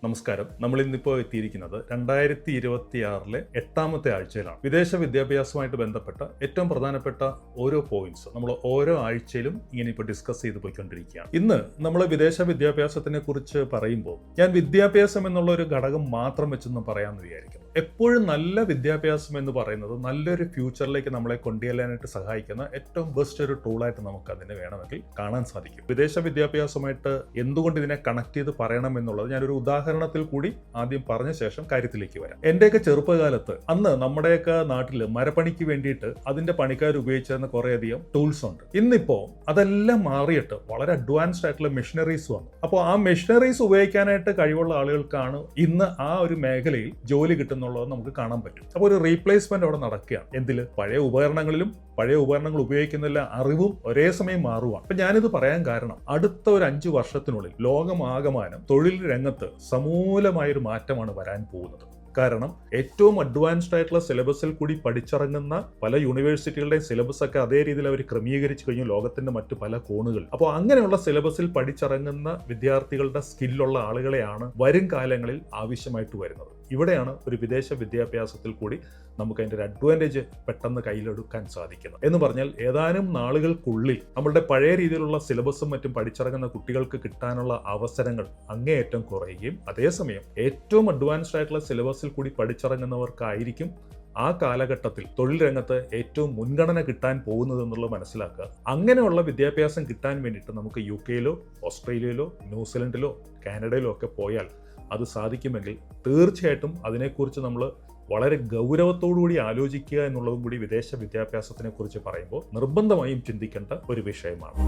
നമസ്കാരം. നമ്മൾ ഇന്നിപ്പോൾ എത്തിയിരിക്കുന്നത് 2026 8ാമത്തെ ആഴ്ചയിലാണ്. വിദേശ വിദ്യാഭ്യാസവുമായിട്ട് ബന്ധപ്പെട്ട ഏറ്റവും പ്രധാനപ്പെട്ട ഓരോ പോയിന്റ്സ് നമ്മൾ ഓരോ ആഴ്ചയിലും ഇങ്ങനെ ഇപ്പോൾ ഡിസ്കസ് ചെയ്ത് പോയിക്കൊണ്ടിരിക്കുകയാണ്. ഇന്ന് നമ്മൾ വിദേശ വിദ്യാഭ്യാസത്തിനെ കുറിച്ച് പറയുമ്പോൾ ഞാൻ വിദ്യാഭ്യാസം എന്നുള്ള ഒരു ഘടകം മാത്രം വെച്ചൊന്നും പറയാമെന്ന് വിചാരിക്കുന്നു. എപ്പോഴും നല്ല വിദ്യാഭ്യാസം എന്ന് പറയുന്നത് നല്ലൊരു ഫ്യൂച്ചറിലേക്ക് നമ്മളെ കൊണ്ടുചെല്ലാനായിട്ട് സഹായിക്കുന്ന ഏറ്റവും ബെസ്റ്റ് ഒരു ടൂളായിട്ട് നമുക്ക് അതിനെ വേണമെങ്കിൽ കാണാൻ സാധിക്കും. വിദേശ വിദ്യാഭ്യാസമായിട്ട് എന്തുകൊണ്ട് ഇതിനെ കണക്ട് ചെയ്ത് പറയണം എന്നുള്ളത് ഞാനൊരു ഉദാഹരണത്തിൽ കൂടി ആദ്യം പറഞ്ഞ ശേഷം കാര്യത്തിലേക്ക് വരാം. എന്റെയൊക്കെ ചെറുപ്പകാലത്ത് അന്ന് നമ്മുടെയൊക്കെ നാട്ടിൽ മരപ്പണിക്ക് വേണ്ടിയിട്ട് അതിന്റെ പണിക്കാർ ഉപയോഗിച്ചിരുന്ന കുറേയധികം ടൂൾസ് ഉണ്ട്. ഇന്നിപ്പോ അതെല്ലാം മാറിയിട്ട് വളരെ അഡ്വാൻസ്ഡ് ആയിട്ടുള്ള മെഷീനറീസ് വന്നു. അപ്പോൾ ആ മെഷീനറീസ് ഉപയോഗിക്കാനായിട്ട് കഴിവുള്ള ആളുകൾക്കാണ് ഇന്ന് ആ ഒരു മേഖലയിൽ ജോലി കിട്ടുന്നുള്ളത് നമുക്ക് കാണാൻ പറ്റും. അപ്പോൾ ഒരു റീപ്ലേസ്മെന്റ് അവിടെ നടക്കുകയാണ്. എന്തില്? പഴയ ഉപകരണങ്ങളിലും പഴയ ഉപകരണങ്ങൾ ഉപയോഗിക്കുന്നില്ല, അറിവും ഒരേ സമയം മാറുവാണ്. അപ്പൊ ഞാനിത് പറയാൻ കാരണം അടുത്ത ഒരു 5 വർഷത്തിനുള്ളിൽ ലോകമാകമാനം തൊഴിൽ രംഗത്ത് സമൂലമായൊരു മാറ്റമാണ് വരാൻ പോകുന്നത്. കാരണം ഏറ്റവും അഡ്വാൻസ്ഡ് ആയിട്ടുള്ള സിലബസിൽ കൂടി പഠിച്ചിറങ്ങുന്ന പല യൂണിവേഴ്സിറ്റികളുടെയും സിലബസ് ഒക്കെ അതേ രീതിയിൽ അവർ ക്രമീകരിച്ചു കഴിഞ്ഞു ലോകത്തിന്റെ മറ്റു പല കോണുകൾ. അപ്പോൾ അങ്ങനെയുള്ള സിലബസിൽ പഠിച്ചിറങ്ങുന്ന വിദ്യാർത്ഥികളുടെ സ്കില്ലുള്ള ആളുകളെയാണ് വരും കാലങ്ങളിൽ ആവശ്യമായിട്ട് വരുന്നത്. ഇവിടെയാണ് ഒരു വിദേശ വിദ്യാഭ്യാസത്തിൽ കൂടി നമുക്ക് അതിൻ്റെ ഒരു അഡ്വാൻറ്റേജ് പെട്ടെന്ന് കയ്യിലെടുക്കാൻ സാധിക്കുന്നത്. എന്ന് പറഞ്ഞാൽ ഏതാനും നാളുകൾക്കുള്ളിൽ നമ്മളുടെ പഴയ രീതിയിലുള്ള സിലബസും മറ്റും പഠിച്ചിറങ്ങുന്ന കുട്ടികൾക്ക് കിട്ടാനുള്ള അവസരങ്ങൾ അങ്ങേയറ്റം കുറയുകയും അതേസമയം ഏറ്റവും അഡ്വാൻസ്ഡ് ആയിട്ടുള്ള സിലബസിൽ കൂടി പഠിച്ചിറങ്ങുന്നവർക്കായിരിക്കും ആ കാലഘട്ടത്തിൽ തൊഴിൽ രംഗത്ത് ഏറ്റവും മുൻഗണന കിട്ടാൻ പോകുന്നത് എന്നുള്ളത് മനസ്സിലാക്കുക. അങ്ങനെയുള്ള വിദ്യാഭ്യാസം കിട്ടാൻ വേണ്ടിയിട്ട് നമുക്ക് UK-യിലോ ഓസ്ട്രേലിയയിലോ ന്യൂസിലൻഡിലോ കാനഡയിലോ ഒക്കെ പോയാൽ അത് സാധിക്കുമെങ്കിൽ തീർച്ചയായിട്ടും അതിനെക്കുറിച്ച് നമ്മൾ വളരെ ഗൗരവത്തോടുകൂടി ആലോചിക്കുക എന്നുള്ളതും കൂടി വിദേശ വിദ്യാഭ്യാസത്തിനെ കുറിച്ച് പറയുമ്പോൾ നിർബന്ധമായും ചിന്തിക്കേണ്ട ഒരു വിഷയമാണ്.